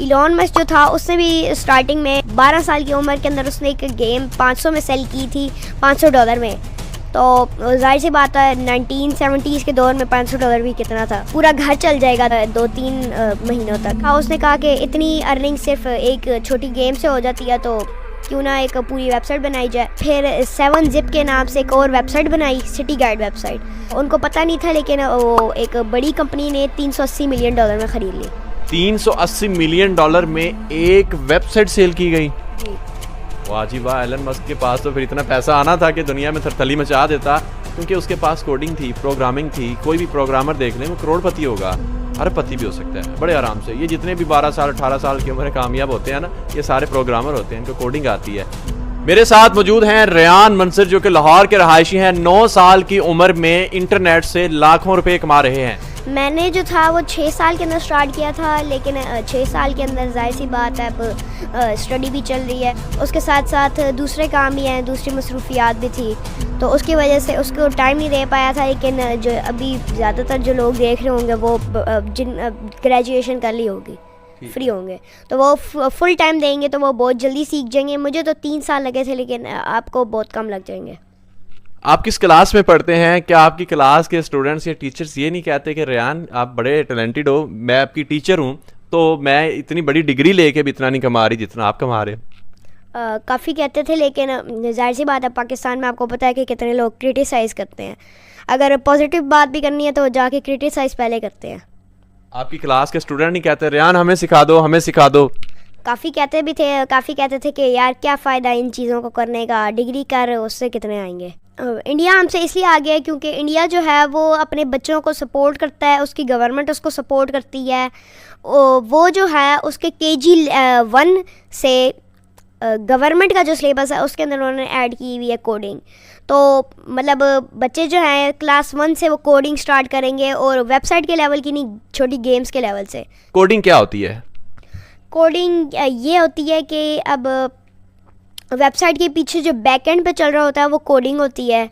Elon Musk जो था उसने भी स्टार्टिंग में 12 साल की उम्र के अंदर उसने एक गेम 500 में सेल की थी, $500 में। तो जाहिर सी बात है 1970s के दौर में $500 भी कितना था, पूरा घर चल जाएगा 2-3 महीनों तक। हाँ, उसने कहा कि इतनी अर्निंग सिर्फ एक छोटी गेम से हो जाती है, तो क्यों ना एक पूरी वेबसाइट बनाई जाए। फिर 7zip के नाम से एक और वेबसाइट बनाई, सिटी गाइड वेबसाइट। उनको पता नहीं था, लेकिन वो एक बड़ी कंपनी ने $380 मिलियन में ख़रीद ली। $380 मिलियन में एक वेबसाइट सेल की गई। जी। वाह जी वाह, एलन मस्क के पास तो फिर इतना पैसा आना था कि दुनिया में थरथली मचा देता, क्योंकि उसके पास कोडिंग थी, प्रोग्रामिंग थी। कोई भी प्रोग्रामर देख लें वो करोड़पति होगा, अरबपति भी हो सकता है बड़े आराम से। ये जितने भी 12 साल 18 साल की उम्र कामयाब होते हैं ना, ये सारे प्रोग्रामर होते हैं, इनको कोडिंग आती है। मेरे साथ मौजूद हैं रेयान मंसर, जो कि लाहौर के रहायशी हैं। 9 साल की उम्र में इंटरनेट से लाखों रुपए कमा रहे हैं। मैंने जो था वो 6 साल के अंदर स्टार्ट किया था, लेकिन 6 साल के अंदर जाहिर सी बात है अब स्टडी भी चल रही है, उसके साथ साथ दूसरे काम भी हैं, दूसरी मसरूफियात भी थी, तो उसकी वजह से उसको टाइम नहीं दे पाया था। लेकिन जो अभी ज़्यादातर जो लोग देख रहे होंगे वो जिन ग्रेजुएशन कर ली होगी, फ्री होंगे, तो वो फुल टाइम देंगे तो वो बहुत जल्दी सीख जाएंगे। मुझे तो 3 साल लगे थे, लेकिन आपको बहुत कम लग जाएंगे। आप किस क्लास में पढ़ते हैं? क्या आपकी क्लास के स्टूडेंट्स या टीचर्स ये नहीं कहते कि रेयान आप बड़े टैलेंटेड हो, मैं आपकी टीचर हूँ, तो मैं इतनी बड़ी डिग्री लेके भी इतना नहीं कमा रही जितना आप कमा रहे हो? काफ़ी कहते थे, लेकिन जाहिर सी बात है पाकिस्तान में आपको पता है कि कितने लोग क्रिटिसाइज़ करते हैं। अगर पॉजिटिव बात भी करनी है तो जाके क्रिटिसाइज़ पहले करते हैं। आपकी क्लास के स्टूडेंट नहीं कहते रेयान हमें सिखा दो, हमें सिखा दो? काफ़ी कहते थे कि यार क्या फ़ायदा इन चीज़ों को करने का, डिग्री कर उससे कितने आएंगे। इंडिया हमसे इसलिए आगे है क्योंकि इंडिया जो है वो अपने बच्चों को सपोर्ट करता है, उसकी गवर्नमेंट उसको सपोर्ट करती है। वो जो है उसके KG 1 से गवर्नमेंट का जो सिलेबस है उसके अंदर उन्होंने ऐड की हुई है कोडिंग। तो मतलब बच्चे जो हैं क्लास 1 से वो कोडिंग स्टार्ट करेंगे, और वेबसाइट के लेवल की नहीं, छोटी गेम्स के लेवल से। कोडिंग क्या होती है? कोडिंग ये होती है कि अब वेबसाइट के पीछे जो बैक एंड पे चल रहा होता है वो कोडिंग होती है,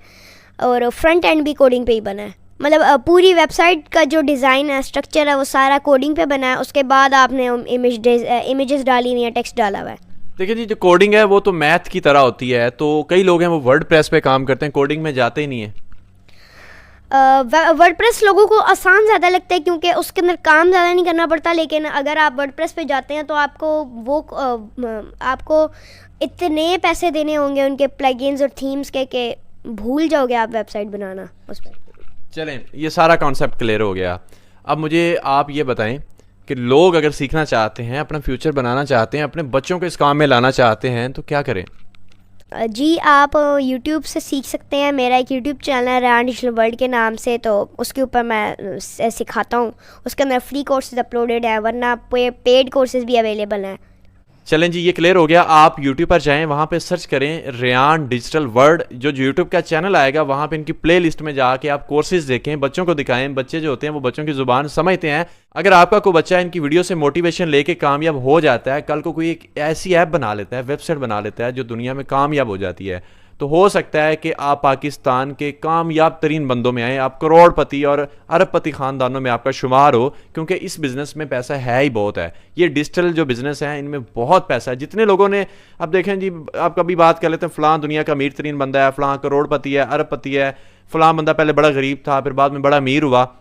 और फ्रंट एंड भी कोडिंग पे ही बना है। मतलब पूरी वेबसाइट का जो डिज़ाइन है, स्ट्रक्चर है, वो सारा कोडिंग पे बना है। उसके बाद आपने इमेजेस डाली हुई हैं, टेक्स्ट डाला हुआ है। देखिए जी, जो कोडिंग है वो तो मैथ की तरह होती है, तो कई लोग हैं वो वर्डप्रेस पे काम करते हैं, कोडिंग में जाते ही नहीं है। वर्डप्रेस लोगों को आसान ज़्यादा लगता है क्योंकि उसके अंदर काम ज़्यादा नहीं करना पड़ता, लेकिन अगर आप वर्डप्रेस पे जाते हैं तो आपको इतने पैसे देने होंगे उनके प्लगइन्स और थीम्स के कि भूल जाओगे आप वेबसाइट बनाना उस पर। चलें, ये सारा कॉन्सेप्ट क्लियर हो गया। अब मुझे आप ये बताएं कि लोग अगर सीखना चाहते हैं, अपना फ्यूचर बनाना चाहते हैं, अपने बच्चों को इस काम में लाना चाहते हैं, तो क्या करें? जी, आप YouTube से सीख सकते हैं। मेरा एक YouTube चैनल है रेयान डिजिटल वर्ल्ड के नाम से, तो उसके ऊपर मैं सिखाता हूँ। उसके अंदर फ्री कोर्सेज अपलोडेड है, वरना पेड कोर्सेज भी अवेलेबल हैं। चलें जी, ये क्लियर हो गया। आप YouTube पर जाएं, वहाँ पे सर्च करें रेयान डिजिटल वर्ल्ड। जो YouTube का चैनल आएगा वहाँ पे इनकी प्ले लिस्ट में जाके आप कोर्सेज देखें, बच्चों को दिखाएं। बच्चे जो होते हैं वो बच्चों की ज़ुबान समझते हैं। अगर आपका कोई बच्चा इनकी वीडियो से मोटिवेशन लेके कामयाब हो जाता है, कल को कोई एक ऐसी ऐप बना लेता है, वेबसाइट बना लेता है जो दुनिया में कामयाब हो जाती है, तो हो सकता है कि आप पाकिस्तान के कामयाब तरीन बंदों में आए, आप करोड़पति और अरबपति ख़ानदानों में आपका शुमार हो, क्योंकि इस बिज़नेस में पैसा है ही बहुत है। ये डिजिटल जो बिज़नेस है इनमें बहुत पैसा है। जितने लोगों ने, अब देखें जी, आप कभी बात कर लेते हैं फ़लाँ दुनिया का अमीर तरीन बंदा है, फ़लाँ करोड़पति है, अरबपति है, फ़लाँ बंदा पहले बड़ा गरीब था फिर बाद में बड़ा अमीर हुआ।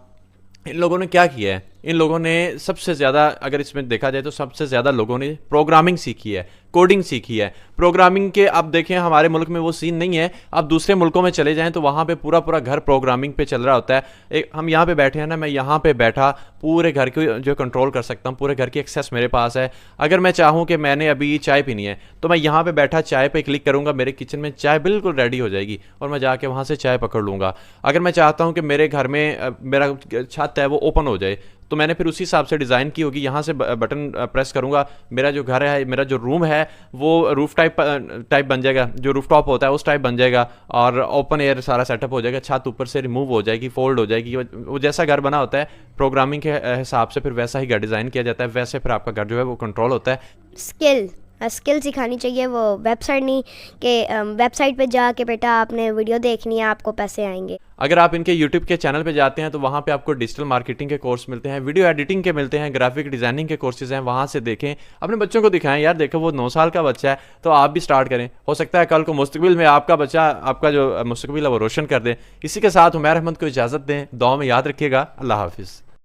इन लोगों ने क्या किया है? इन लोगों ने सबसे ज़्यादा, अगर इसमें देखा जाए तो सबसे ज़्यादा लोगों ने प्रोग्रामिंग सीखी है, कोडिंग सीखी है। प्रोग्रामिंग के अब देखें हमारे मुल्क में वो सीन नहीं है। अब दूसरे मुल्कों में चले जाएं तो वहाँ पे पूरा पूरा घर प्रोग्रामिंग पे चल रहा होता है। एक हम यहाँ पे बैठे हैं ना, मैं यहाँ पे बैठा पूरे घर को जो कंट्रोल कर सकता हूँ, पूरे घर की एक्सेस मेरे पास है। अगर मैं चाहूँ कि मैंने अभी चाय पीनी है तो मैं यहाँ पे बैठा चाय पे क्लिक करूँगा, मेरे किचन में चाय बिल्कुल रेडी हो जाएगी और मैं जाके वहाँ से चाय पकड़ लूँगा। अगर मैं चाहता हूँ कि मेरे घर में मेरा छत है वो ओपन हो जाए, तो मैंने फिर उसी हिसाब से डिज़ाइन की होगी। यहाँ से बटन प्रेस करूँगा, मेरा जो घर है, मेरा जो रूम है वो रूफ टाइप बन जाएगा, जो रूफ टॉप होता है उस टाइप बन जाएगा, और ओपन एयर सारा सेटअप हो जाएगा। छत ऊपर से रिमूव हो जाएगी, फोल्ड हो जाएगी। वो जैसा घर बना होता है प्रोग्रामिंग के हिसाब से फिर वैसा ही घर डिज़ाइन किया जाता है, वैसे फिर आपका घर जो है वो कंट्रोल होता है। स्किल स्किल सिखानी चाहिए, वो वेबसाइट नहीं कि वेबसाइट पे जाके बेटा आपने वीडियो देखनी है आपको पैसे आएंगे। अगर आप इनके यूट्यूब के चैनल पे जाते हैं तो वहाँ पे आपको डिजिटल मार्केटिंग के कोर्स मिलते हैं, वीडियो एडिटिंग के मिलते हैं, ग्राफिक डिज़ाइनिंग के कोर्सेज हैं, वहाँ से देखें, अपने बच्चों को दिखाएं। यार देखो वो 9 साल का बच्चा है तो आप भी स्टार्ट करें, हो सकता है कल को मुस्तकबिल में आपका बच्चा आपका जो मुस्तकबिल है वो रोशन कर दे। इसी के साथ उमैर अहमद को इजाज़त दें, दुआ में याद रखिएगा। अल्लाह हाफिज़।